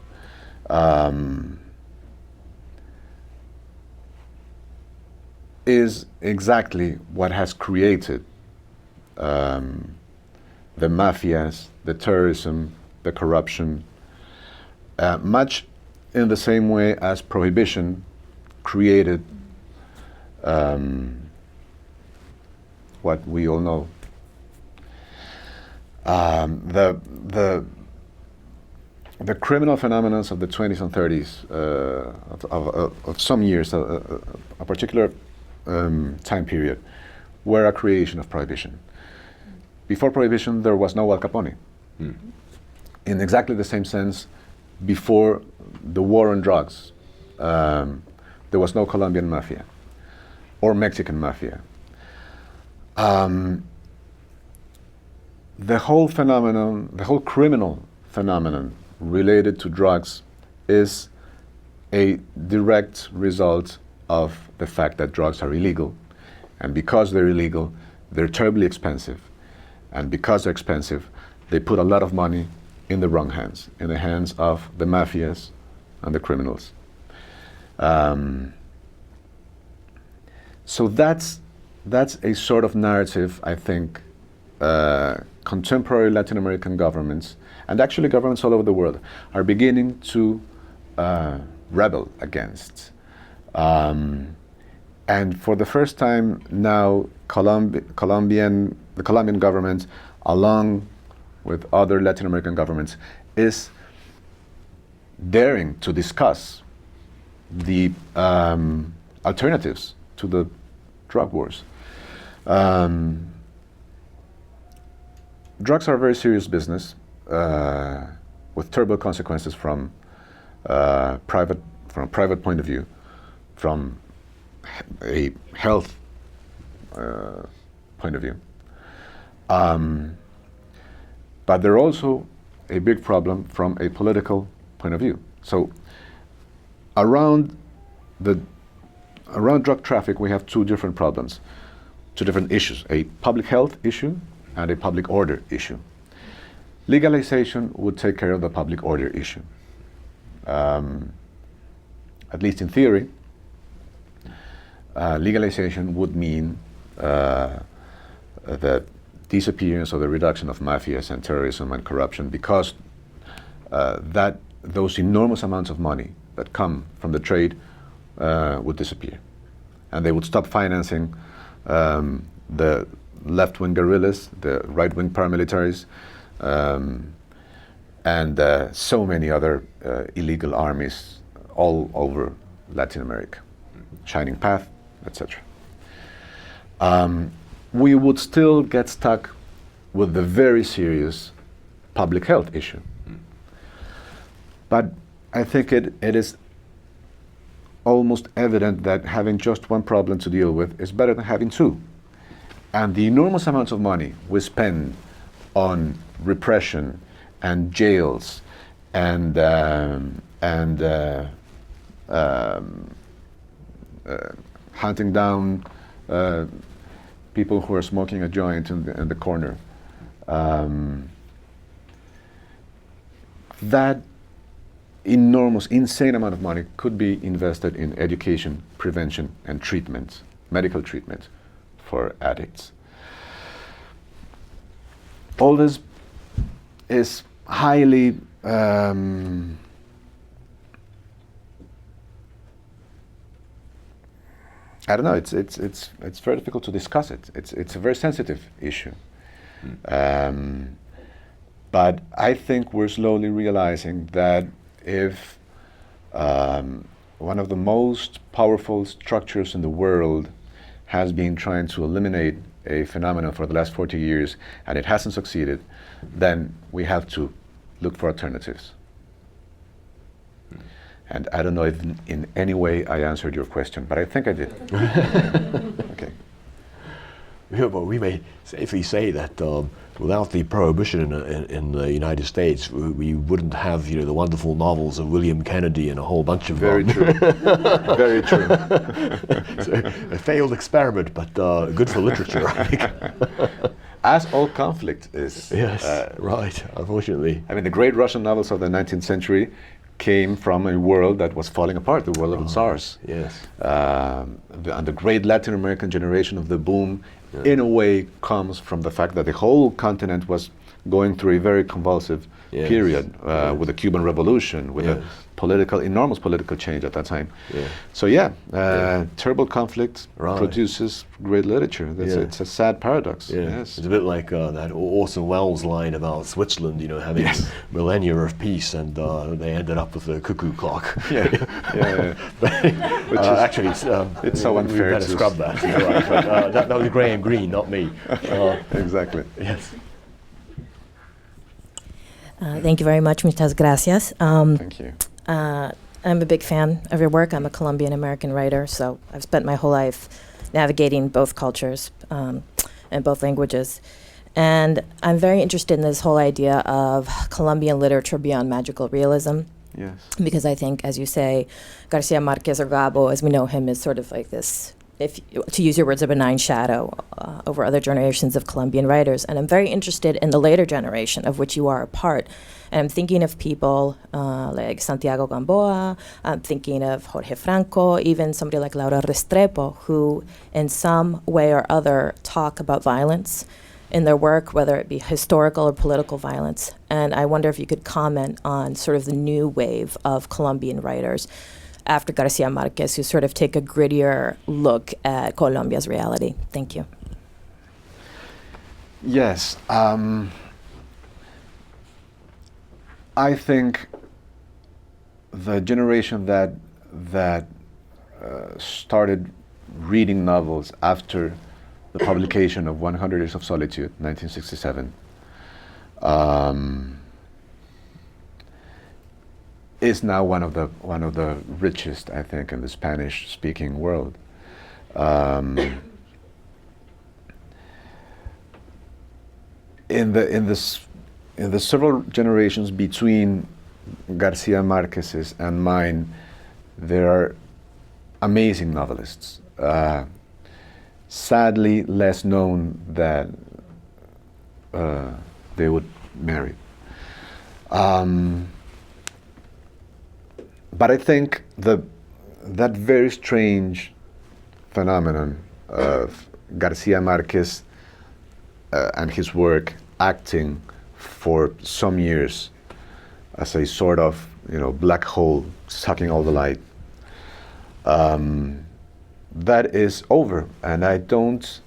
is exactly what has created the mafias, the terrorism, the corruption, much in the same way as prohibition created what we all know. The criminal phenomena of the 20s and 30s of some years, a particular time period, were a creation of prohibition. Before prohibition, there was no Al Capone. In exactly the same sense, before the war on drugs, there was no Colombian mafia or Mexican mafia. The whole phenomenon, the whole criminal phenomenon related to drugs is a direct result of the fact that drugs are illegal. And because they're illegal, they're terribly expensive. And because they're expensive, they put a lot of money in the wrong hands, in the hands of the mafias and the criminals. So that's a sort of narrative, I think, contemporary Latin American governments, and actually governments all over the world, are beginning to rebel against. And for the first time now, the Colombian government, along with other Latin American governments, is daring to discuss the alternatives to the drug wars. Drugs are a very serious business with terrible consequences from a private point of view, from a health point of view. But they're also a big problem from a political point of view. So around drug traffic, we have two different problems, two different issues, a public health issue and a public order issue. Legalization would take care of the public order issue. At least in theory, legalization would mean the disappearance or the reduction of mafias and terrorism and corruption, because those enormous amounts of money that come from the trade would disappear. And they would stop financing the left-wing guerrillas, the right-wing paramilitaries, and so many other illegal armies all over Latin America, Shining Path, etc. We would still get stuck with the very serious public health issue. But I think it is almost evident that having just one problem to deal with is better than having two. And the enormous amounts of money we spend on repression and jails and hunting down people who are smoking a joint in the corner. That enormous, insane amount of money could be invested in education, prevention, and treatment, medical treatment for addicts. All this is highly I don't know. It's very difficult to discuss it. It's a very sensitive issue. But I think we're slowly realizing that if one of the most powerful structures in the world has been trying to eliminate a phenomenon for the last 40 years and it hasn't succeeded, then we have to look for alternatives. And I don't know if in any way I answered your question, but I think I did. Okay. Yeah, but we may safely say that without the prohibition in the United States, we wouldn't have the wonderful novels of William Kennedy and a whole bunch of Very true. Very true. So, a failed experiment, but good for literature, I think. As all conflict is. Yes, right. Unfortunately. I mean, the great Russian novels of the 19th century came from a world that was falling apart, the world of the Tsars. Yes. And the great Latin American generation of the boom, in a way, comes from the fact that the whole continent was going through a very convulsive period with the Cuban Revolution, with a enormous political change at that time. So terrible conflict produces great literature. It's a sad paradox. Yes. It's a bit like that Orson Welles line about Switzerland, having millennia of peace, and they ended up with the cuckoo clock. Actually, it's so unfair. We better scrub that. Right, but, that was Graham Greene, not me. Exactly. Yes. Thank you very much. Muchas gracias. Thank you. I'm a big fan of your work. I'm a Colombian American writer, so I've spent my whole life navigating both cultures and both languages. And I'm very interested in this whole idea of Colombian literature beyond magical realism. Yes. Because I think, as you say, Garcia Marquez, or Gabo, as we know him, is sort of like this, to use your words, a benign shadow over other generations of Colombian writers. And I'm very interested in the later generation, of which you are a part. And I'm thinking of people like Santiago Gamboa, I'm thinking of Jorge Franco, even somebody like Laura Restrepo, who in some way or other talk about violence in their work, whether it be historical or political violence. And I wonder if you could comment on sort of the new wave of Colombian writers after Garcia Marquez, who sort of take a grittier look at Colombia's reality. Thank you. Yes. I think the generation that started reading novels after the publication of 100 Years of Solitude, 1967, is now one of the richest, I think, in the Spanish-speaking world. In the several generations between Garcia Marquez's and mine, there are amazing novelists. Sadly, less known than they would marry. But I think that very strange phenomenon of Garcia Marquez and his work acting for some years as a sort of black hole sucking all the light, that is over. And I don't.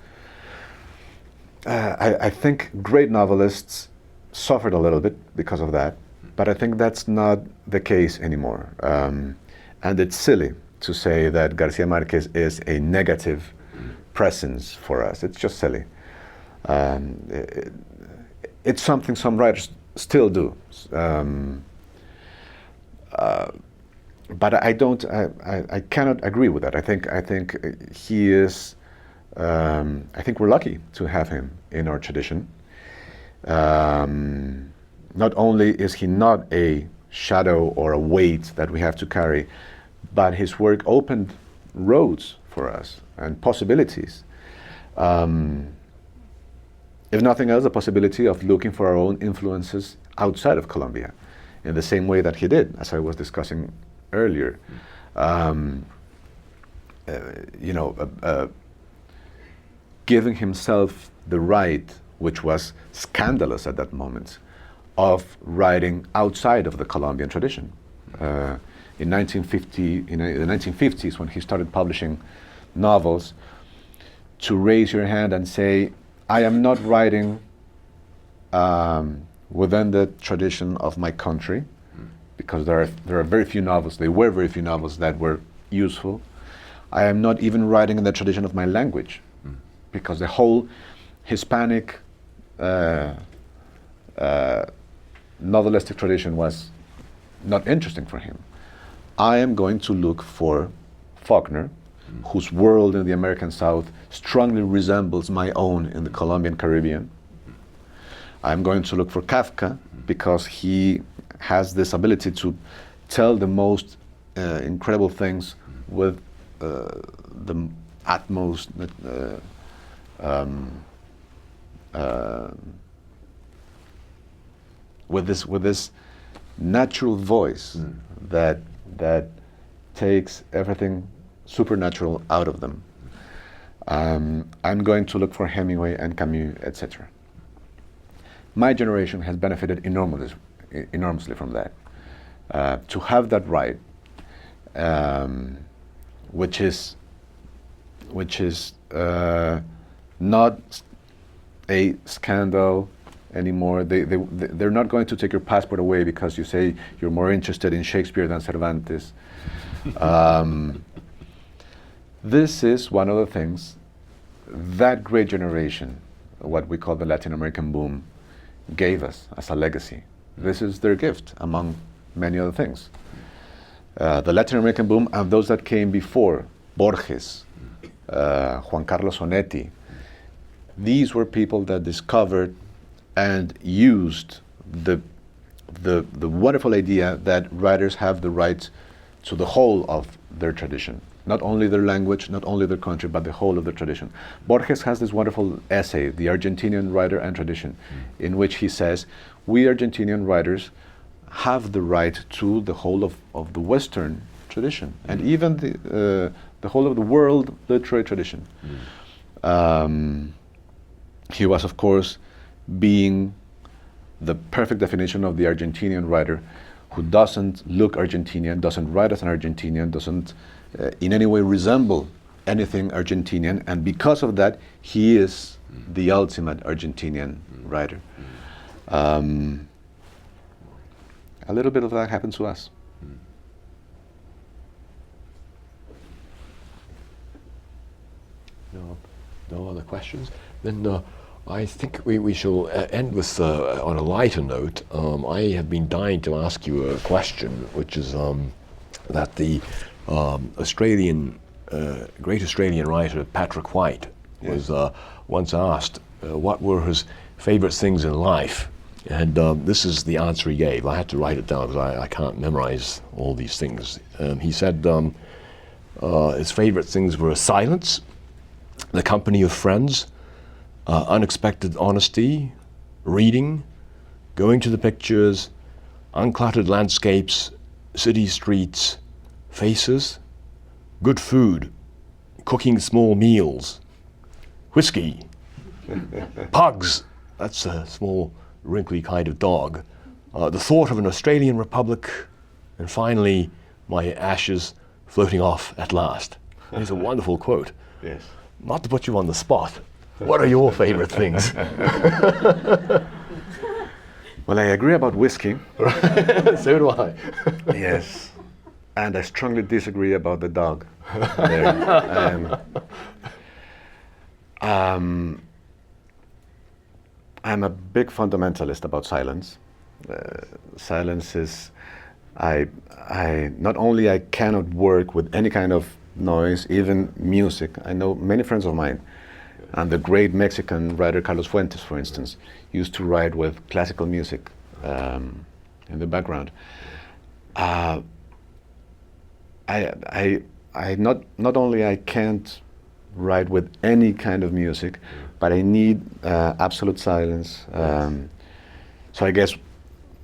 I think great novelists suffered a little bit because of that, but I think that's not the case anymore. And it's silly to say that Garcia Marquez is a negative presence for us. It's just silly. It's something some writers still do. But I don't. I cannot agree with that. I think he is. I think we're lucky to have him in our tradition. Not only is he not a shadow or a weight that we have to carry, but his work opened roads for us and possibilities. If nothing else, the possibility of looking for our own influences outside of Colombia, in the same way that he did, as I was discussing earlier. Giving himself the right, which was scandalous at that moment, of writing outside of the Colombian tradition. In the 1950s, when he started publishing novels, to raise your hand and say, I am not writing within the tradition of my country, because there are very few novels, there were very few novels that were useful. I am not even writing in the tradition of my language, because the whole Hispanic novelistic tradition was not interesting for him. I am going to look for Faulkner, whose world in the American South strongly resembles my own in the Colombian Caribbean. I'm going to look for Kafka, because he has this ability to tell the most incredible things with the utmost with this natural voice that takes everything supernatural out of them. I'm going to look for Hemingway and Camus, etc. My generation has benefited enormously from that. To have that right, which is not a scandal anymore. They're not going to take your passport away because you say you're more interested in Shakespeare than Cervantes. This is one of the things that great generation, what we call the Latin American boom, gave us as a legacy. This is their gift, among many other things. The Latin American boom and those that came before, Borges, Juan Carlos Onetti, these were people that discovered and used the wonderful idea that writers have the right to the whole of their tradition. Not only their language, not only their country, but the whole of their tradition. Borges has this wonderful essay, The Argentinian Writer and Tradition, in which he says, we Argentinian writers have the right to the whole of the Western tradition, and even the whole of the world literary tradition. He was, of course, being the perfect definition of the Argentinian writer who doesn't look Argentinian, doesn't write as an Argentinian, doesn't in any way resemble anything Argentinian, and because of that, he is the ultimate Argentinian writer. A little bit of that happened to us. No other questions? Then I think we shall end with, on a lighter note. I have been dying to ask you a question, which is that the great Australian writer Patrick White was once asked what were his favorite things in life, and this is the answer he gave. I had to write it down because I can't memorize all these things. He said his favorite things were silence, the company of friends, unexpected honesty, reading, going to the pictures, uncluttered landscapes, city streets, faces, good food, cooking small meals, whiskey, pugs, that's a small wrinkly kind of dog, the thought of an Australian republic, and finally, my ashes floating off at last. It's a wonderful quote. Yes. Not to put you on the spot, what are your favorite things? Well, I agree about whiskey. So do I. Yes. And I strongly disagree about the dog. There. I'm a big fundamentalist about silence. Silence is, I not only I cannot work with any kind of noise, even music. I know many friends of mine, and the great Mexican writer Carlos Fuentes, for instance, used to write with classical music in the background. I not only I can't write with any kind of music, but I need absolute silence. So I guess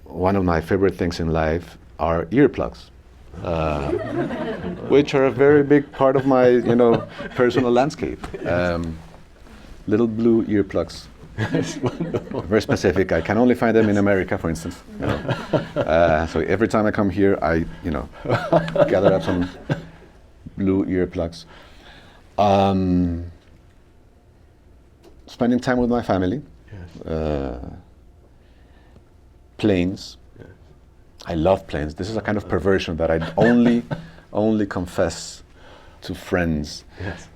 one of my favorite things in life are earplugs, which are a very big part of my personal landscape. Little blue earplugs. Very specific. I can only find them in America, for instance. So every time I come here, I gather up some blue earplugs. Spending time with my family. Yes. Planes. Yes. I love planes. This is a kind of perversion that I only confess to friends. Yes.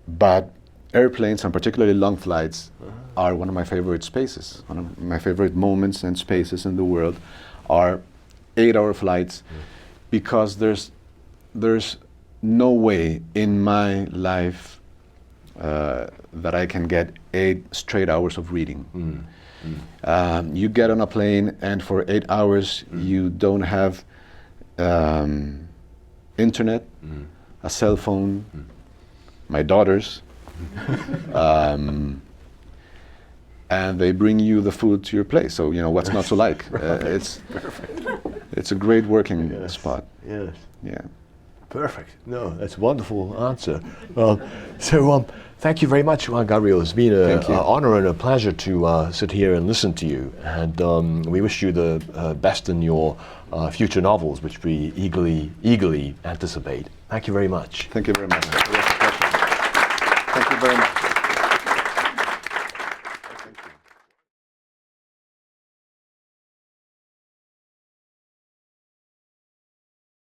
But airplanes, and particularly long flights, are one of my favorite spaces. One of my favorite moments and spaces in the world are 8-hour flights, because there's no way in my life that I can get 8 straight hours of reading. You get on a plane, and for 8 hours you don't have internet, a cell phone, my daughters, and they bring you the food to your place. So what's not to like? It's a great working spot. Yes. Yeah. Perfect. No, that's a wonderful answer. Thank you very much, Juan Gabriel. It's been an honor and a pleasure to sit here and listen to you. And we wish you the best in your future novels, which we eagerly anticipate. Thank you very much. Thank you very much. Thank you very much.